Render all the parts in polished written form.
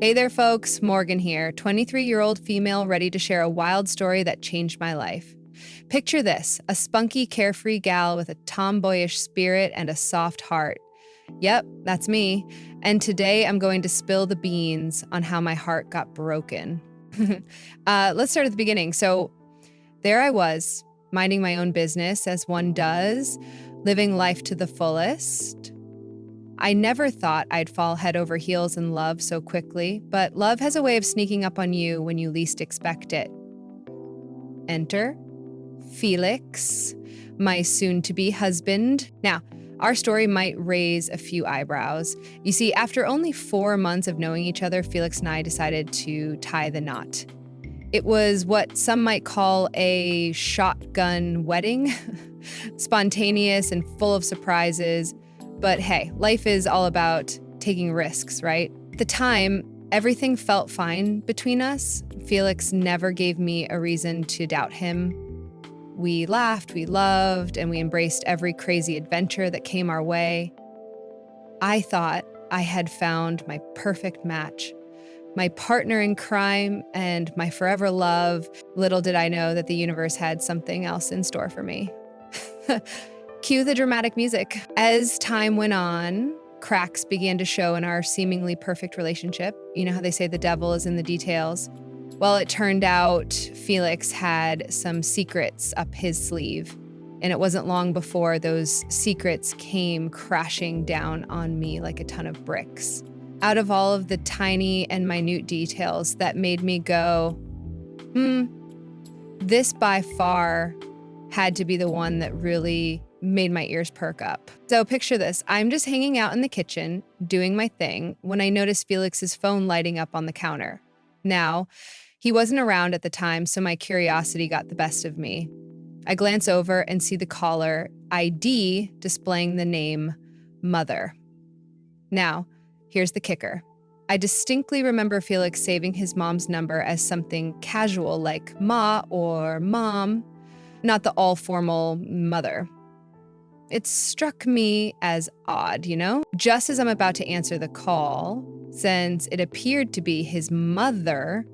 Hey there, folks. Morgan here, 23-year-old female ready to share a wild story that changed my life. Picture this, a spunky, carefree gal with a tomboyish spirit and a soft heart. Yep, that's me. And today I'm going to spill the beans on how my heart got broken. Let's start at the beginning. So there I was, minding my own business as one does, living life to the fullest. I never thought I'd fall head over heels in love so quickly, but love has a way of sneaking up on you when you least expect it. Enter Felix, my soon-to-be husband. Now, our story might raise a few eyebrows. You see, after only 4 months of knowing each other, Felix and I decided to tie the knot. It was what some might call a shotgun wedding, spontaneous and full of surprises. But hey, life is all about taking risks, right? At the time, everything felt fine between us. Felix never gave me a reason to doubt him. We laughed, we loved, and we embraced every crazy adventure that came our way. I thought I had found my perfect match, my partner in crime, and my forever love. Little did I know that the universe had something else in store for me. Cue the dramatic music. As time went on, cracks began to show in our seemingly perfect relationship. You know how they say the devil is in the details? Well, it turned out Felix had some secrets up his sleeve, and it wasn't long before those secrets came crashing down on me like a ton of bricks. Out of all of the tiny and minute details that made me go, this by far had to be the one that really made my ears perk up. So picture this, I'm just hanging out in the kitchen, doing my thing, when I noticed Felix's phone lighting up on the counter. Now, he wasn't around at the time, so my curiosity got the best of me. I glance over and see the caller ID displaying the name Mother. Now, here's the kicker. I distinctly remember Felix saving his mom's number as something casual like Ma or Mom, not the all-formal Mother. It struck me as odd, Just as I'm about to answer the call, since it appeared to be his mother,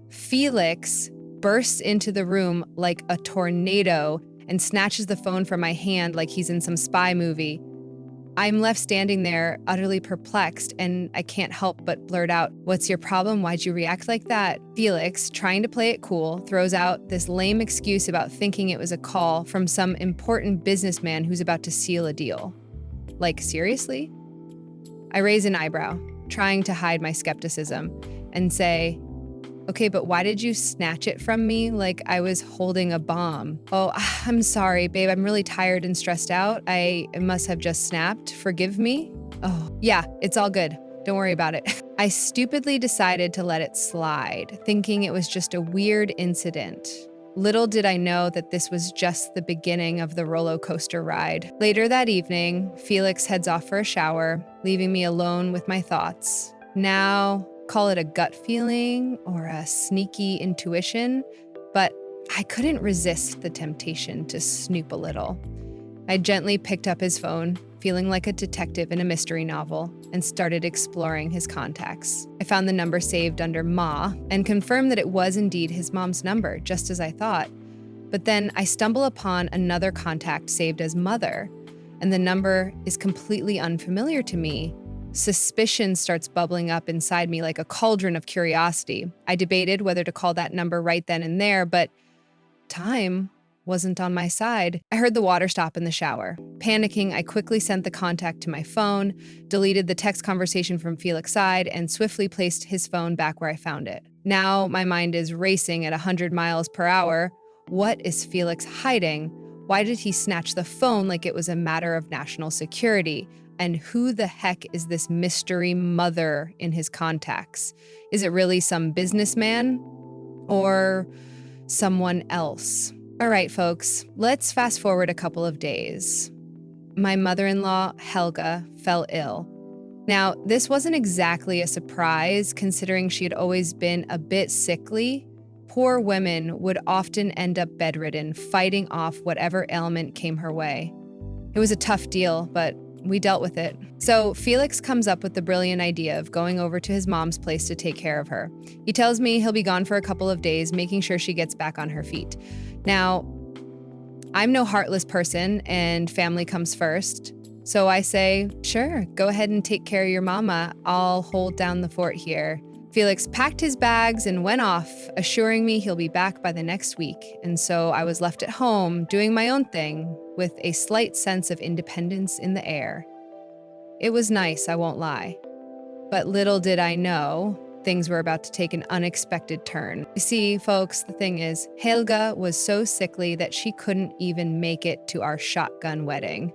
Felix bursts into the room like a tornado and snatches the phone from my hand like he's in some spy movie. I'm left standing there, utterly perplexed, and I can't help but blurt out, "What's your problem? Why'd you react like that?" Felix, trying to play it cool, throws out this lame excuse about thinking it was a call from some important businessman who's about to seal a deal. Like, seriously? I raise an eyebrow, trying to hide my skepticism, and say, "Okay, but why did you snatch it from me like I was holding a bomb?" "Oh, I'm sorry, babe. I'm really tired and stressed out. I must have just snapped. Forgive me." "Oh, yeah, it's all good. Don't worry about it." I stupidly decided to let it slide, thinking it was just a weird incident. Little did I know that this was just the beginning of the roller coaster ride. Later that evening, Felix heads off for a shower, leaving me alone with my thoughts. Now, call it a gut feeling or a sneaky intuition, but I couldn't resist the temptation to snoop a little. I gently picked up his phone, feeling like a detective in a mystery novel, and started exploring his contacts. I found the number saved under Ma and confirmed that it was indeed his mom's number, just as I thought. But then I stumble upon another contact saved as Mother, and the number is completely unfamiliar to me. Suspicion starts bubbling up inside me like a cauldron of curiosity. I debated whether to call that number right then and there, but time wasn't on my side. I heard the water stop in the shower. Panicking, I quickly sent the contact to my phone, deleted the text conversation from Felix's side, and swiftly placed his phone back where I found it. Now my mind is racing at 100 miles per hour. What is Felix hiding? Why did he snatch the phone like it was a matter of national security? And who the heck is this mystery mother in his contacts? Is it really some businessman or someone else? All right, folks, let's fast forward a couple of days. My mother-in-law, Helga, fell ill. Now, this wasn't exactly a surprise, considering she had always been a bit sickly. Poor women would often end up bedridden, fighting off whatever ailment came her way. It was a tough deal, but we dealt with it. So Felix comes up with the brilliant idea of going over to his mom's place to take care of her. He tells me he'll be gone for a couple of days, making sure she gets back on her feet. Now, I'm no heartless person and family comes first. So I say, sure, go ahead and take care of your mama. I'll hold down the fort here. Felix packed his bags and went off, assuring me he'll be back by the next week. And so I was left at home doing my own thing with a slight sense of independence in the air. It was nice, I won't lie. But little did I know, things were about to take an unexpected turn. You see, folks, the thing is, Helga was so sickly that she couldn't even make it to our shotgun wedding.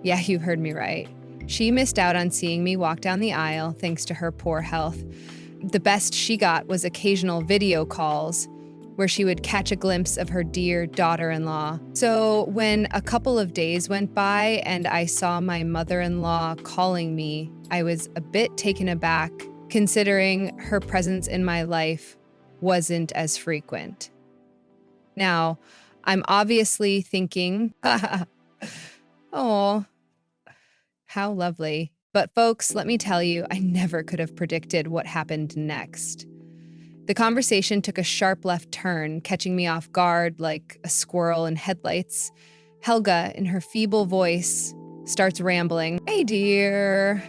Yeah, you heard me right. She missed out on seeing me walk down the aisle thanks to her poor health. The best she got was occasional video calls where she would catch a glimpse of her dear daughter-in-law. So when a couple of days went by and I saw my mother-in-law calling me, I was a bit taken aback, considering her presence in my life wasn't as frequent. Now, I'm obviously thinking, oh, how lovely. But folks, let me tell you, I never could have predicted what happened next. The conversation took a sharp left turn, catching me off guard like a squirrel in headlights. Helga, in her feeble voice, starts rambling. Hey, dear.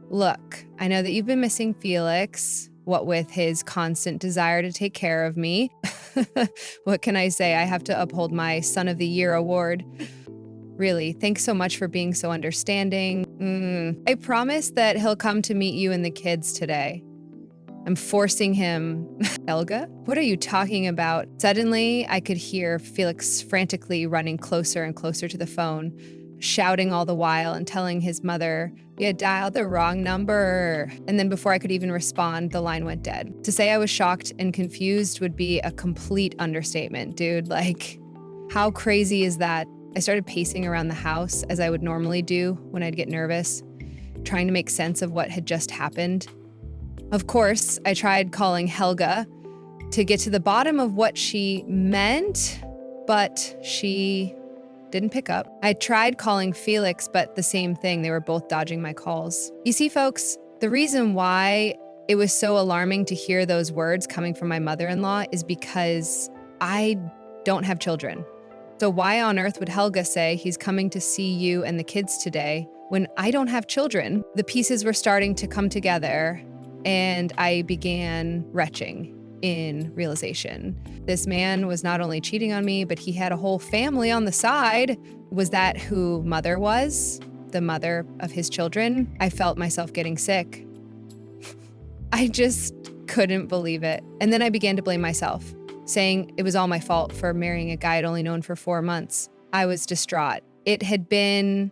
Look, I know that you've been missing Felix, what with his constant desire to take care of me. What can I say? I have to uphold my Son of the Year award. Really, thanks so much for being so understanding. I promise that he'll come to meet you and the kids today. I'm forcing him. Helga? What are you talking about? Suddenly, I could hear Felix frantically running closer and closer to the phone, shouting all the while and telling his mother, "You dialed the wrong number." And then before I could even respond, the line went dead. To say I was shocked and confused would be a complete understatement, dude. Like, how crazy is that? I started pacing around the house as I would normally do when I'd get nervous, trying to make sense of what had just happened. Of course, I tried calling Helga to get to the bottom of what she meant, but she didn't pick up. I tried calling Felix, but the same thing. They were both dodging my calls. You see, folks, the reason why it was so alarming to hear those words coming from my mother-in-law is because I don't have children. So why on earth would Helga say he's coming to see you and the kids today when I don't have children? The pieces were starting to come together, and I began retching in realization. This man was not only cheating on me, but he had a whole family on the side. Was that who Mother was? The mother of his children? I felt myself getting sick. I just couldn't believe it. And then I began to blame myself, saying it was all my fault for marrying a guy I'd only known for 4 months. I was distraught. It had been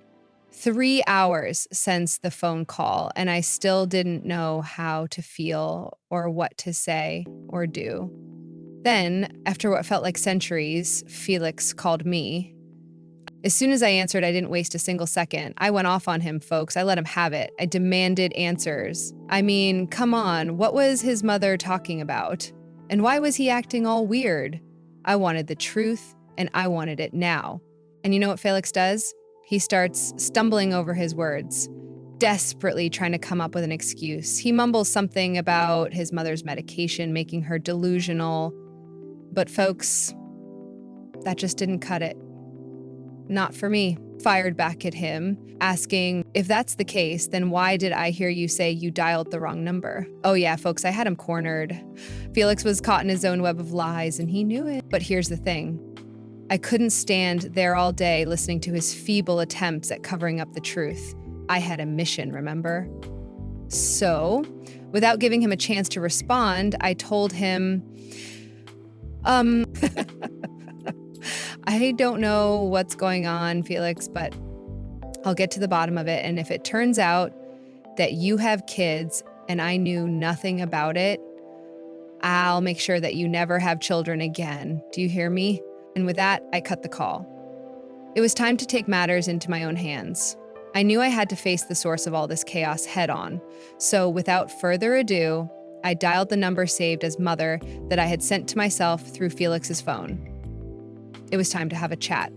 3 hours since the phone call, and I still didn't know how to feel or what to say or do. Then, after what felt like centuries, Felix called me. As soon as I answered, I didn't waste a single second. I went off on him, folks. I let him have it. I demanded answers. I mean, come on, what was his mother talking about? And why was he acting all weird? I wanted the truth, and I wanted it now. And you know what Felix does? He starts stumbling over his words, desperately trying to come up with an excuse. He mumbles something about his mother's medication making her delusional. But folks, that just didn't cut it. Not for me. Fired back at him, asking, if that's the case, then why did I hear you say you dialed the wrong number? Oh yeah, folks, I had him cornered. Felix was caught in his own web of lies, and he knew it. But here's the thing. I couldn't stand there all day listening to his feeble attempts at covering up the truth. I had a mission, remember? So, without giving him a chance to respond, I told him, I don't know what's going on, Felix, but I'll get to the bottom of it. And if it turns out that you have kids and I knew nothing about it, I'll make sure that you never have children again. Do you hear me? And with that, I cut the call. It was time to take matters into my own hands. I knew I had to face the source of all this chaos head on. So without further ado, I dialed the number saved as Mother that I had sent to myself through Felix's phone. It was time to have a chat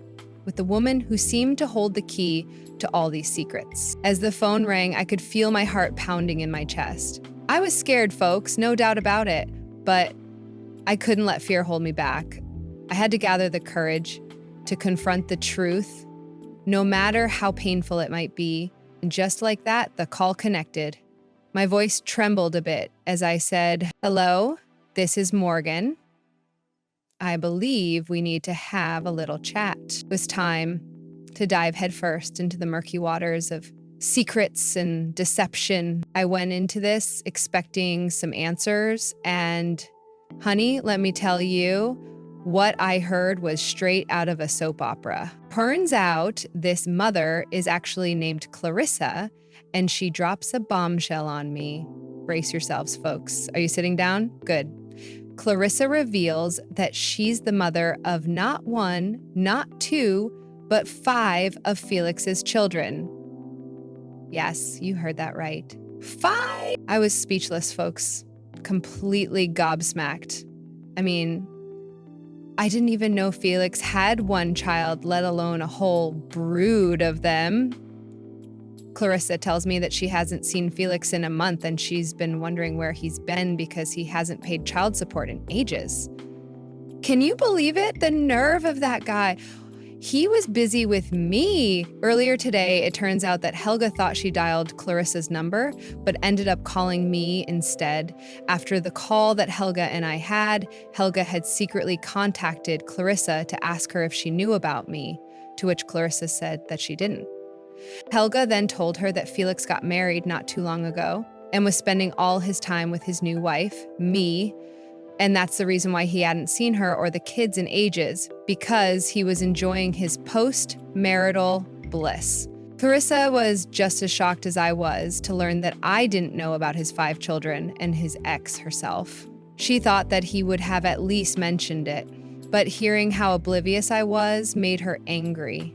with the woman who seemed to hold the key to all these secrets. As the phone rang, I could feel my heart pounding in my chest. I was scared, folks, no doubt about it, but I couldn't let fear hold me back. I had to gather the courage to confront the truth, no matter how painful it might be. And just like that, the call connected. My voice trembled a bit as I said, "Hello, this is Morgan. I believe we need to have a little chat." It was time to dive headfirst into the murky waters of secrets and deception. I went into this expecting some answers, and honey, let me tell you, what I heard was straight out of a soap opera. Turns out this mother is actually named Clarissa, and she drops a bombshell on me. Brace yourselves, folks. Are you sitting down? Good. Clarissa reveals that she's the mother of not one, not two, but 5 of Felix's children. Yes, you heard that right. 5! I was speechless, folks. Completely gobsmacked. I mean, I didn't even know Felix had one child, let alone a whole brood of them. Clarissa tells me that she hasn't seen Felix in a month, and she's been wondering where he's been because he hasn't paid child support in ages. Can you believe it? The nerve of that guy. He was busy with me. Earlier today, it turns out that Helga thought she dialed Clarissa's number, but ended up calling me instead. After the call that Helga and I had, Helga had secretly contacted Clarissa to ask her if she knew about me, to which Clarissa said that she didn't. Helga then told her that Felix got married not too long ago and was spending all his time with his new wife, me, and that's the reason why he hadn't seen her or the kids in ages, because he was enjoying his post-marital bliss. Clarissa was just as shocked as I was to learn that I didn't know about his 5 children and his ex herself. She thought that he would have at least mentioned it, but hearing how oblivious I was made her angry.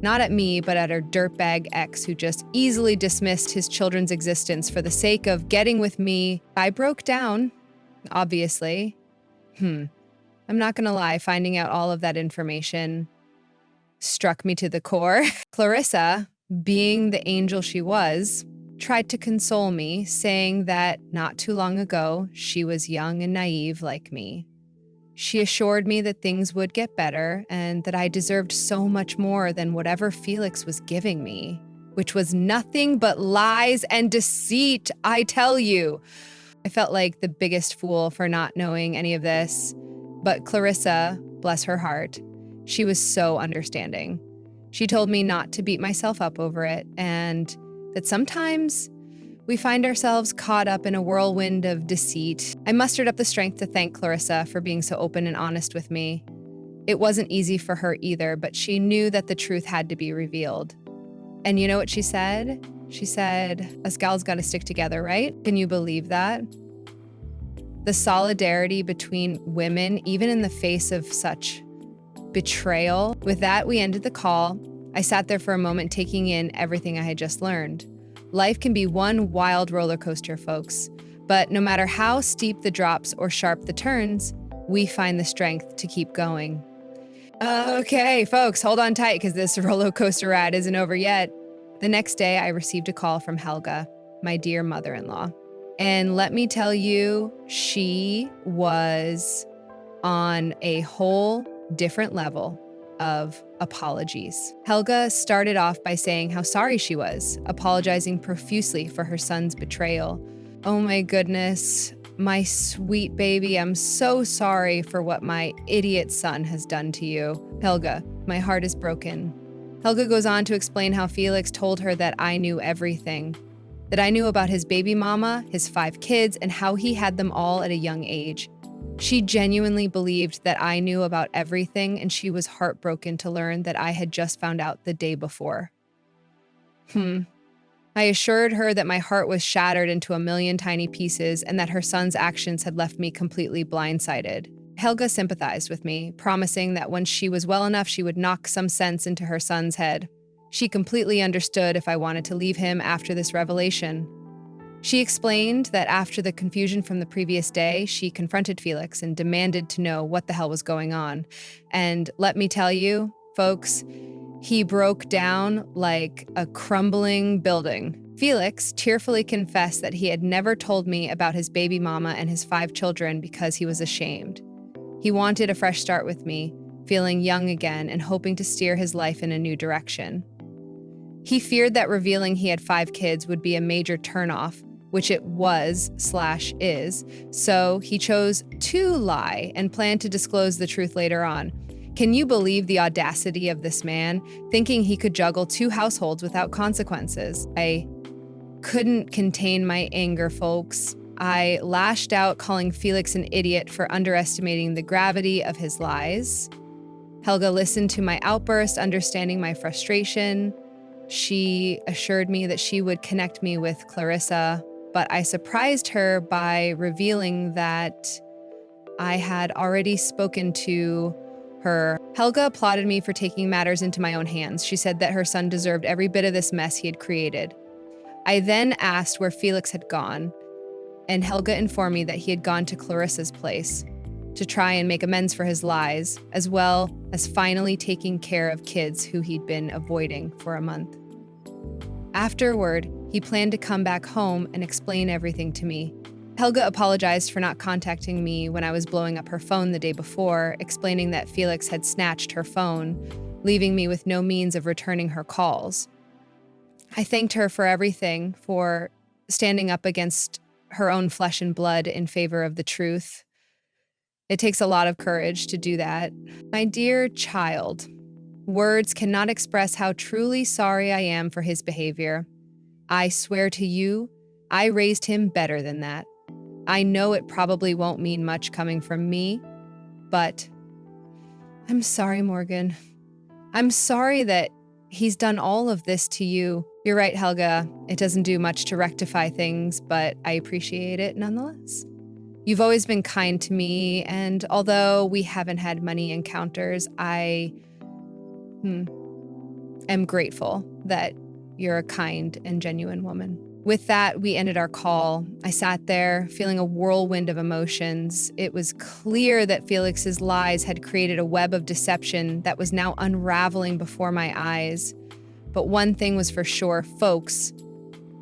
Not at me, but at her dirtbag ex who just easily dismissed his children's existence for the sake of getting with me. I broke down, obviously. I'm not gonna lie, finding out all of that information struck me to the core. Clarissa, being the angel she was, tried to console me, saying that not too long ago, she was young and naive like me. She assured me that things would get better and that I deserved so much more than whatever Felix was giving me, which was nothing but lies and deceit, I tell you. I felt like the biggest fool for not knowing any of this, but Clarissa, bless her heart, she was so understanding. She told me not to beat myself up over it, and that sometimes we find ourselves caught up in a whirlwind of deceit. I mustered up the strength to thank Clarissa for being so open and honest with me. It wasn't easy for her either, but she knew that the truth had to be revealed. And you know what she said? She said, "Us gals gotta stick together, right?" Can you believe that? The solidarity between women, even in the face of such betrayal. With that, we ended the call. I sat there for a moment taking in everything I had just learned. Life can be one wild roller coaster, folks. But no matter how steep the drops or sharp the turns, we find the strength to keep going. Okay, folks, hold on tight because this roller coaster ride isn't over yet. The next day, I received a call from Helga, my dear mother-in-law. And let me tell you, she was on a whole different level of apologies. Helga started off by saying how sorry she was, apologizing profusely for her son's betrayal. "Oh my goodness, my sweet baby, I'm so sorry for what my idiot son has done to you. Helga, my heart is broken." Helga goes on to explain how Felix told her that I knew everything, that I knew about his baby mama, his 5 kids, and how he had them all at a young age. She genuinely believed that I knew about everything, and she was heartbroken to learn that I had just found out the day before. I assured her that my heart was shattered into a million tiny pieces and that her son's actions had left me completely blindsided. Helga sympathized with me, promising that when she was well enough, she would knock some sense into her son's head. She completely understood if I wanted to leave him after this revelation. She explained that after the confusion from the previous day, she confronted Felix and demanded to know what the hell was going on. And let me tell you, Folks, he broke down like a crumbling building. Felix tearfully confessed that he had never told me about his baby mama and his 5 children because he was ashamed. He wanted a fresh start with me, feeling young again and hoping to steer his life in a new direction. He feared that revealing he had 5 kids would be a major turnoff, which it was/is, so he chose to lie and planned to disclose the truth later on. Can you believe the audacity of this man, thinking he could juggle 2 households without consequences? I couldn't contain my anger, folks. I lashed out, calling Felix an idiot for underestimating the gravity of his lies. Helga listened to my outburst, understanding my frustration. She assured me that she would connect me with Clarissa, but I surprised her by revealing that I had already spoken to her. Helga applauded me for taking matters into my own hands. She said that her son deserved every bit of this mess he had created. I then asked where Felix had gone, and Helga informed me that he had gone to Clarissa's place to try and make amends for his lies, as well as finally taking care of kids who he'd been avoiding for a month. Afterward, he planned to come back home and explain everything to me. Helga apologized for not contacting me when I was blowing up her phone the day before, explaining that Felix had snatched her phone, leaving me with no means of returning her calls. I thanked her for everything, for standing up against her own flesh and blood in favor of the truth. It takes a lot of courage to do that. My dear child, words cannot express how truly sorry I am for his behavior. I swear to you, I raised him better than that. I know it probably won't mean much coming from me, but I'm sorry, Morgan. I'm sorry that he's done all of this to you. You're right, Helga. It doesn't do much to rectify things, but I appreciate it nonetheless. You've always been kind to me, and although we haven't had many encounters, I am grateful that you're a kind and genuine woman. With that, we ended our call. I sat there, feeling a whirlwind of emotions. It was clear that Felix's lies had created a web of deception that was now unraveling before my eyes. But one thing was for sure, folks,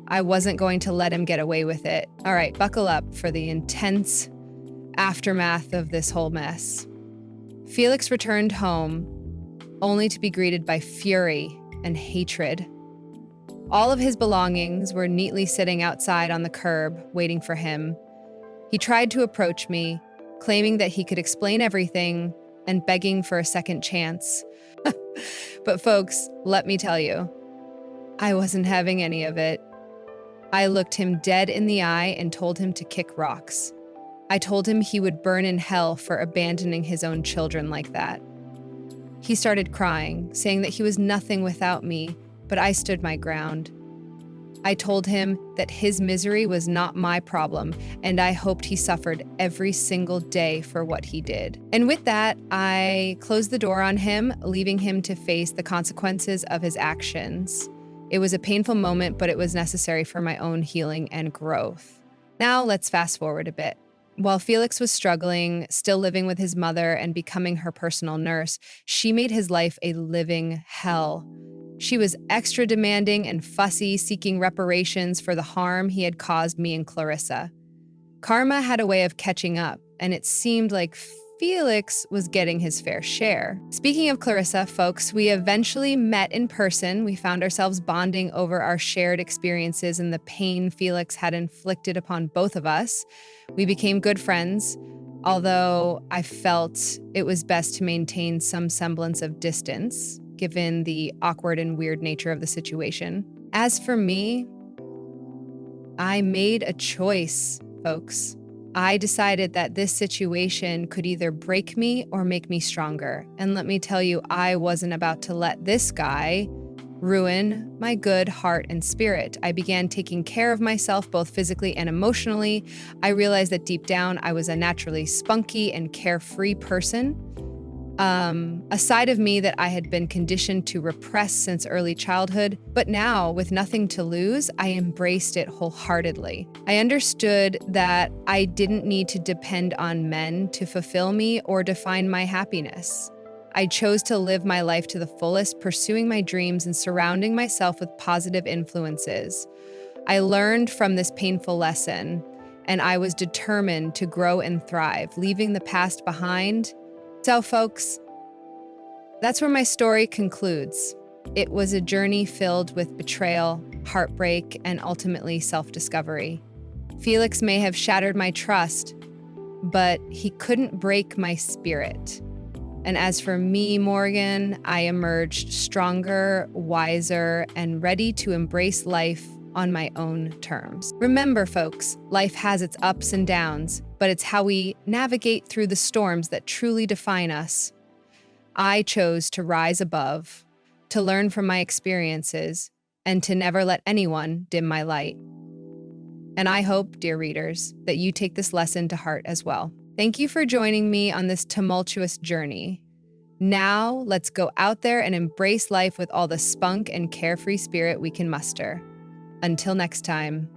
I wasn't going to let him get away with it. All right, buckle up for the intense aftermath of this whole mess. Felix returned home, only to be greeted by fury and hatred. All of his belongings were neatly sitting outside on the curb, waiting for him. He tried to approach me, claiming that he could explain everything and begging for a second chance. But folks, let me tell you, I wasn't having any of it. I looked him dead in the eye and told him to kick rocks. I told him he would burn in hell for abandoning his own children like that. He started crying, saying that he was nothing without me, but I stood my ground. I told him that his misery was not my problem, and I hoped he suffered every single day for what he did. And with that, I closed the door on him, leaving him to face the consequences of his actions. It was a painful moment, but it was necessary for my own healing and growth. Now let's fast forward a bit. While Felix was struggling, still living with his mother and becoming her personal nurse, she made his life a living hell. She was extra demanding and fussy, seeking reparations for the harm he had caused me and Clarissa. Karma had a way of catching up, and it seemed like Felix was getting his fair share. Speaking of Clarissa, folks, we eventually met in person. We found ourselves bonding over our shared experiences and the pain Felix had inflicted upon both of us. We became good friends, although I felt it was best to maintain some semblance of distance, given the awkward and weird nature of the situation. As for me, I made a choice, folks. I decided that this situation could either break me or make me stronger. And let me tell you, I wasn't about to let this guy ruin my good heart and spirit. I began taking care of myself both physically and emotionally. I realized that deep down, I was a naturally spunky and carefree person. A side of me that I had been conditioned to repress since early childhood, but now, with nothing to lose, I embraced it wholeheartedly. I understood that I didn't need to depend on men to fulfill me or define my happiness. I chose to live my life to the fullest, pursuing my dreams and surrounding myself with positive influences. I learned from this painful lesson, and I was determined to grow and thrive, leaving the past behind. So, folks, that's where my story concludes. It was a journey filled with betrayal, heartbreak, and ultimately self-discovery. Felix may have shattered my trust, but he couldn't break my spirit. And as for me, Morgan, I emerged stronger, wiser, and ready to embrace life on my own terms. Remember, folks, life has its ups and downs, but it's how we navigate through the storms that truly define us. I chose to rise above, to learn from my experiences, and to never let anyone dim my light. And I hope, dear readers, that you take this lesson to heart as well. Thank you for joining me on this tumultuous journey. Now, let's go out there and embrace life with all the spunk and carefree spirit we can muster. Until next time.